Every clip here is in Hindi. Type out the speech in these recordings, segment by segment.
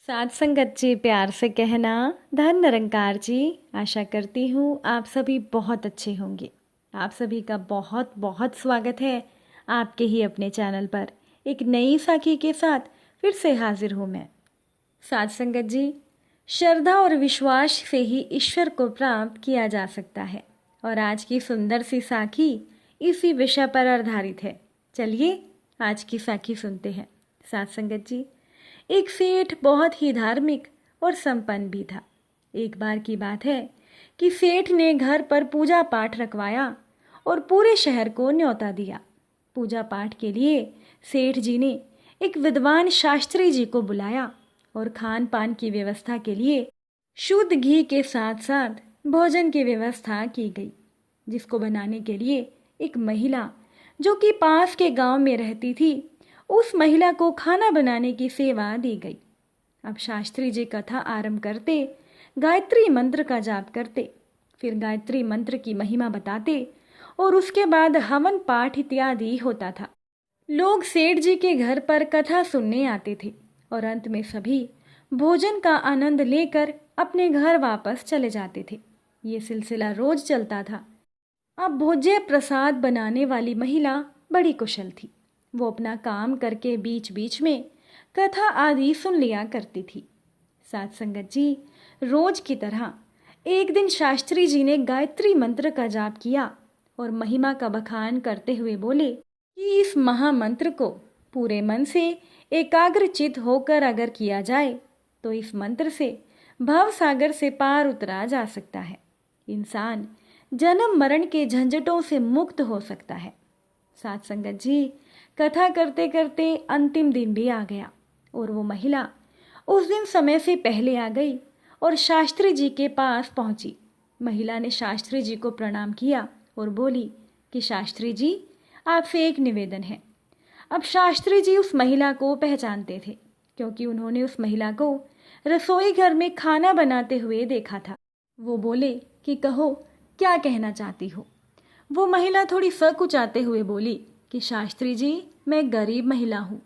साथ संगत जी प्यार से कहना। धन निरंकार जी, आशा करती हूँ आप सभी बहुत अच्छे होंगे। आप सभी का बहुत बहुत स्वागत है आपके ही अपने चैनल पर। एक नई साखी के साथ फिर से हाजिर हूँ मैं। साथ संगत जी, श्रद्धा और विश्वास से ही ईश्वर को प्राप्त किया जा सकता है और आज की सुंदर सी साखी इसी विषय पर आधारित है। चलिए आज की साखी सुनते हैं। साथ संगत जी, एक सेठ बहुत ही धार्मिक और संपन्न भी था। एक बार की बात है कि सेठ ने घर पर पूजा पाठ रखवाया और पूरे शहर को न्योता दिया। पूजा पाठ के लिए सेठ जी ने एक विद्वान शास्त्री जी को बुलाया और खान पान की व्यवस्था के लिए शुद्ध घी के साथ साथ भोजन की व्यवस्था की गई, जिसको बनाने के लिए एक महिला जो कि पास के गांव में रहती थी, उस महिला को खाना बनाने की सेवा दी गई। अब शास्त्री जी कथा आरंभ करते, गायत्री मंत्र का जाप करते, फिर गायत्री मंत्र की महिमा बताते और उसके बाद हवन पाठ इत्यादि होता था। लोग सेठ जी के घर पर कथा सुनने आते थे और अंत में सभी भोजन का आनंद लेकर अपने घर वापस चले जाते थे। ये सिलसिला रोज चलता था। अब भोज्य प्रसाद बनाने वाली महिला बड़ी कुशल थी। वो अपना काम करके बीच बीच में कथा आदि सुन लिया करती थी। साथ संगत जी, रोज की तरह एक दिन शास्त्री जी ने गायत्री मंत्र का जाप किया और महिमा का बखान करते हुए बोले कि इस महामंत्र को पूरे मन से एकाग्रचित होकर अगर किया जाए तो इस मंत्र से भव सागर से पार उतरा जा सकता है। इंसान जन्म मरण के झंझटों से मुक्त हो सकता है। साथ संगत जी, कथा करते करते अंतिम दिन भी आ गया और वो महिला उस दिन समय से पहले आ गई और शास्त्री जी के पास पहुंची। महिला ने शास्त्री जी को प्रणाम किया और बोली कि शास्त्री जी, आपसे एक निवेदन है। अब शास्त्री जी उस महिला को पहचानते थे क्योंकि उन्होंने उस महिला को रसोई घर में खाना बनाते हुए देखा था। वो बोले कि कहो, क्या कहना चाहती हो। वो महिला थोड़ी सकुचाते हुए बोली कि शास्त्री जी, मैं गरीब महिला हूँ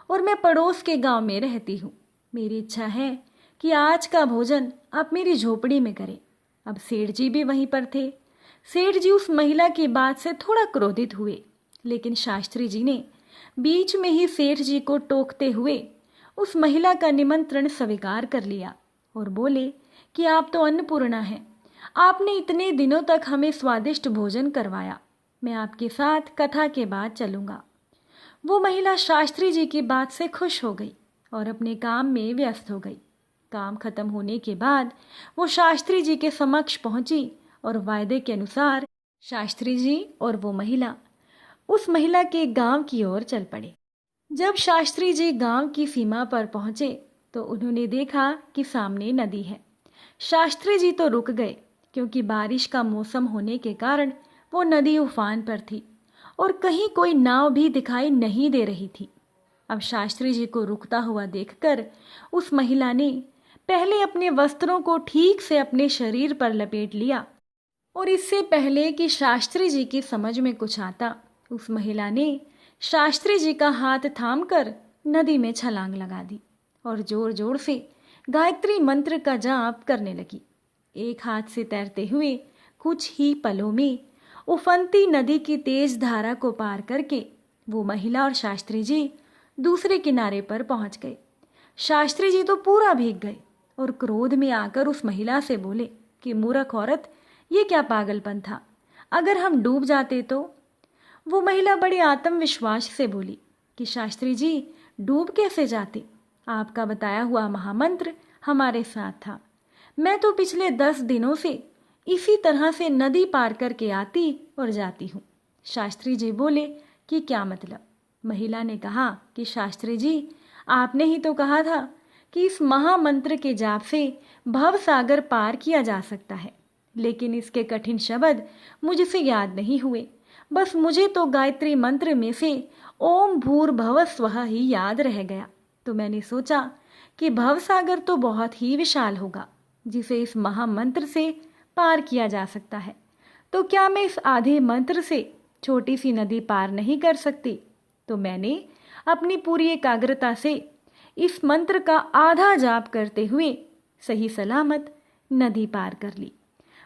और मैं पड़ोस के गांव में रहती हूँ। मेरी इच्छा है कि आज का भोजन आप मेरी झोपड़ी में करें। अब सेठ जी भी वहीं पर थे। सेठ जी उस महिला की बात से थोड़ा क्रोधित हुए, लेकिन शास्त्री जी ने बीच में ही सेठ जी को टोकते हुए उस महिला का निमंत्रण स्वीकार कर लिया और बोले कि आप तो अन्नपूर्णा हैं। आपने इतने दिनों तक हमें स्वादिष्ट भोजन करवाया। मैं आपके साथ कथा के बाद चलूंगा। वो महिला शास्त्री जी की बात से खुश हो गई और अपने काम में व्यस्त हो गई। काम खत्म होने के बाद वो शास्त्री जी के समक्ष पहुंची और वायदे के अनुसार शास्त्री जी और वो महिला उस महिला के गांव की ओर चल पड़े। जब शास्त्री जी गांव की सीमा पर पहुंचे तो उन्होंने देखा कि सामने नदी है। शास्त्री जी तो रुक गए क्योंकि बारिश का मौसम होने के कारण वो नदी उफान पर थी और कहीं कोई नाव भी दिखाई नहीं दे रही थी। अब शास्त्री जी को रुकता हुआ देखकर उस महिला ने पहले अपने वस्त्रों को ठीक से अपने शरीर पर लपेट लिया और इससे पहले कि शास्त्री जी की समझ में कुछ आता, उस महिला ने शास्त्री जी का हाथ थामकर नदी में छलांग लगा दी और जोर जोर से गायत्री मंत्र का जाप करने लगी। एक हाथ से तैरते हुए कुछ ही पलों में उफनती नदी की तेज धारा को पार करके वो महिला और शास्त्री जी दूसरे किनारे पर पहुंच गए। शास्त्री जी तो पूरा भीग गए और क्रोध में आकर उस महिला से बोले कि मूर्ख औरत, ये क्या पागलपन था, अगर हम डूब जाते तो। वो महिला बड़े आत्मविश्वास से बोली कि शास्त्री जी, डूब कैसे जाते, आपका बताया हुआ महामंत्र हमारे साथ था। मैं तो पिछले 10 दिनों से इसी तरह से नदी पार करके आती और जाती हूँ। शास्त्री जी बोले कि क्या मतलब। महिला ने कहा कि शास्त्री जी, आपने ही तो कहा था कि इस महामंत्र के जाप से भव सागर पार किया जा सकता है, लेकिन इसके कठिन शब्द मुझसे याद नहीं हुए। बस मुझे तो गायत्री मंत्र में से ओम भूर्भुवः स्वः ही याद रह गया। तो मैंने सोचा कि भवसागर तो बहुत ही विशाल होगा जिसे इस महामंत्र से पार किया जा सकता है। तो क्या मैं इस आधे मंत्र से छोटी सी नदी पार नहीं कर सकती? तो मैंने अपनी पूरी एकाग्रता से इस मंत्र का आधा जाप करते हुए सही सलामत नदी पार कर ली।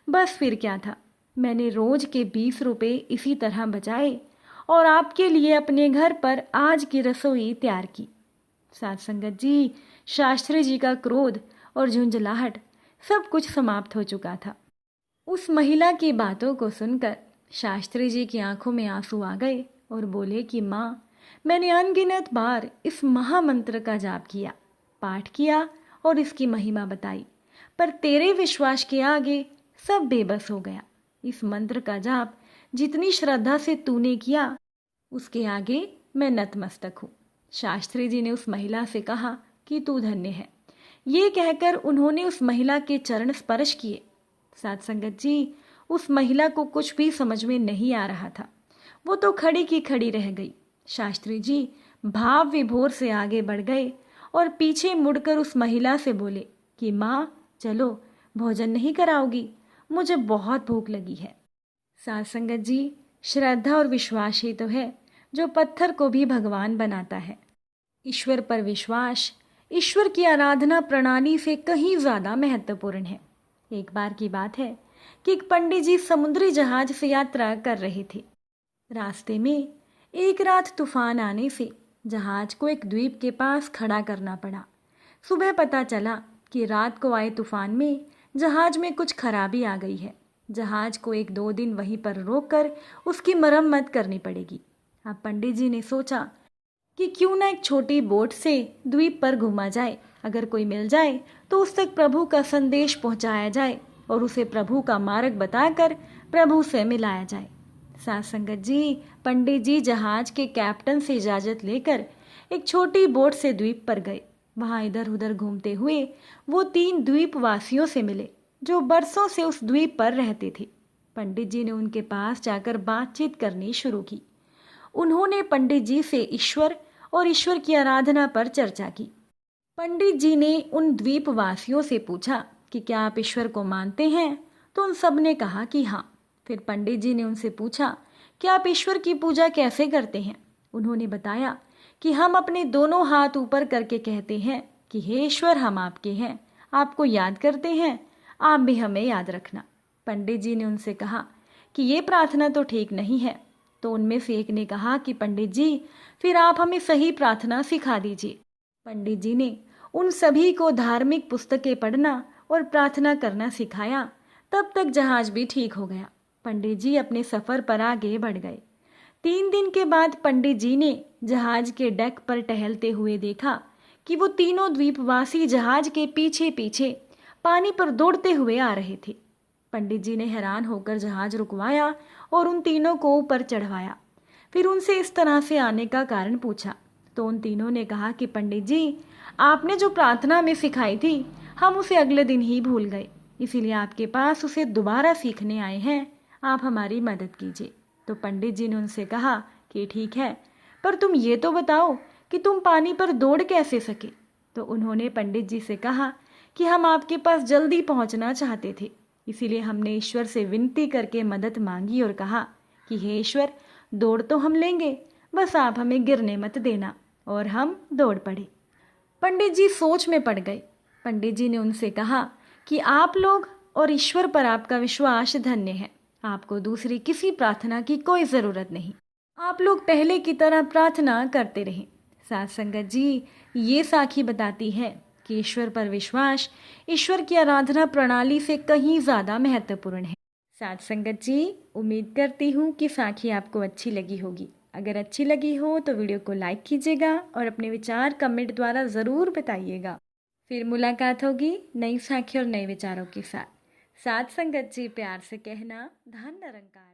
बस फिर क्या था, मैंने रोज के 20 रुपए इसी तरह बचाए और आपके लिए अपने घर पर आज की रसोई तैयार की। साथ संगत जी, शास्त्री जी का क्रोध और झुंझलाहट सब कुछ समाप्त हो चुका था। उस महिला की बातों को सुनकर शास्त्री जी की आंखों में आंसू आ गए और बोले कि माँ, मैंने अनगिनत बार इस महामंत्र का जाप किया, पाठ किया और इसकी महिमा बताई, पर तेरे विश्वास के आगे सब बेबस हो गया। इस मंत्र का जाप जितनी श्रद्धा से तूने किया, उसके आगे मैं नतमस्तक हूँ। शास्त्री जी ने उस महिला से कहा कि तू धन्य है। ये कहकर उन्होंने उस महिला के चरण स्पर्श किए। साथ संगत जी, उस महिला को कुछ भी समझ में नहीं आ रहा था। वो तो खड़ी की खड़ी रह गई। शास्त्री जी भाव विभोर से आगे बढ़ गए और पीछे मुड़कर उस महिला से बोले कि माँ, चलो, भोजन नहीं कराओगी? मुझे बहुत भूख लगी है। साथ संगत जी, श्रद्धा और विश्वास ही तो है जो पत्थर को भी भगवान बनाता है। ईश्वर पर विश्वास ईश्वर की आराधना प्रणाली से कहीं ज्यादा महत्वपूर्ण है। एक बार की बात है कि एक पंडित जी समुद्री जहाज से यात्रा कर रहे थे। रास्ते में एक रात तूफान आने से जहाज को एक द्वीप के पास खड़ा करना पड़ा। सुबह पता चला कि रात को आए तूफान में जहाज में कुछ खराबी आ गई है। जहाज को 1-2 दिन वहीं पर रोककर उसकी मरम्मत करनी पड़ेगी। अब पंडित जी ने सोचा कि क्यों ना एक छोटी बोट से द्वीप पर घूमा जाए। अगर कोई मिल जाए तो उस तक प्रभु का संदेश पहुंचाया जाए और उसे प्रभु का मार्ग बताकर प्रभु से मिलाया जाए। साथ संगत जी, पंडित जी जहाज के कैप्टन से इजाजत लेकर एक छोटी बोट से द्वीप पर गए। वहां इधर उधर घूमते हुए वो 3 द्वीपवासियों से मिले जो बरसों से उस द्वीप पर रहते थे। पंडित जी ने उनके पास जाकर बातचीत करनी शुरू की। उन्होंने पंडित जी से ईश्वर और ईश्वर की आराधना पर चर्चा की। पंडित जी ने उन द्वीपवासियों से पूछा कि क्या आप ईश्वर को मानते हैं? तो उन सब ने कहा कि हाँ। फिर पंडित जी ने उनसे पूछा कि आप ईश्वर की पूजा कैसे करते हैं? उन्होंने बताया कि हम अपने दोनों हाथ ऊपर करके कहते हैं कि हे ईश्वर, हम आपके हैं, आपको याद करते हैं, आप भी हमें याद रखना। पंडित जी ने उनसे कहा कि ये प्रार्थना तो ठीक नहीं है। तो उनमें से एक ने कहा कि पंडित जी, फिर आप हमें सही प्रार्थना सिखा दीजिए। पंडित जी ने उन सभी को धार्मिक पुस्तकें पढ़ना और प्रार्थना करना सिखाया। तब तक जहाज भी ठीक हो गया। पंडित जी अपने सफर पर आगे बढ़ गए। 3 दिन के बाद पंडित जी ने जहाज के डेक पर टहलते हुए देखा कि वो तीनों द्वीपवासी जहाज के पीछे पीछे पानी पर दौड़ते हुए आ रहे थे। पंडित जी ने हैरान होकर जहाज रुकवाया और उन तीनों को ऊपर चढ़वाया। फिर उनसे इस तरह से आने का कारण पूछा। तो उन तीनों ने कहा कि पंडित जी, आपने जो प्रार्थना में सिखाई थी, हम उसे अगले दिन ही भूल गए, इसीलिए आपके पास उसे दोबारा सीखने आए हैं। आप हमारी मदद कीजिए। तो पंडित जी ने उनसे कहा कि ठीक है, पर तुम ये तो बताओ कि तुम पानी पर दौड़ कैसे सके? तो उन्होंने पंडित जी से कहा कि हम आपके पास जल्दी पहुंचना चाहते थे, इसीलिए हमने ईश्वर से विनती करके मदद मांगी और कहा कि हे ईश्वर, दौड़ तो हम लेंगे, बस आप हमें गिरने मत देना। और हम दौड़ पड़े। पंडित जी सोच में पड़ गए। पंडित जी ने उनसे कहा कि आप लोग और ईश्वर पर आपका विश्वास धन्य है। आपको दूसरी किसी प्रार्थना की कोई जरूरत नहीं। आप लोग पहले की तरह प्रार्थना करते रहें। साथ संगत जी, ये साखी बताती है कि ईश्वर पर विश्वास ईश्वर की आराधना प्रणाली से कहीं ज्यादा महत्वपूर्ण है। साथ संगत जी, उम्मीद करती हूँ कि साखी आपको अच्छी लगी होगी। अगर अच्छी लगी हो तो वीडियो को लाइक कीजिएगा और अपने विचार कमेंट द्वारा ज़रूर बताइएगा। फिर मुलाकात होगी नई साखी और नए विचारों के साथ। साथ संगत जी, प्यार से कहना, धन निरंकार।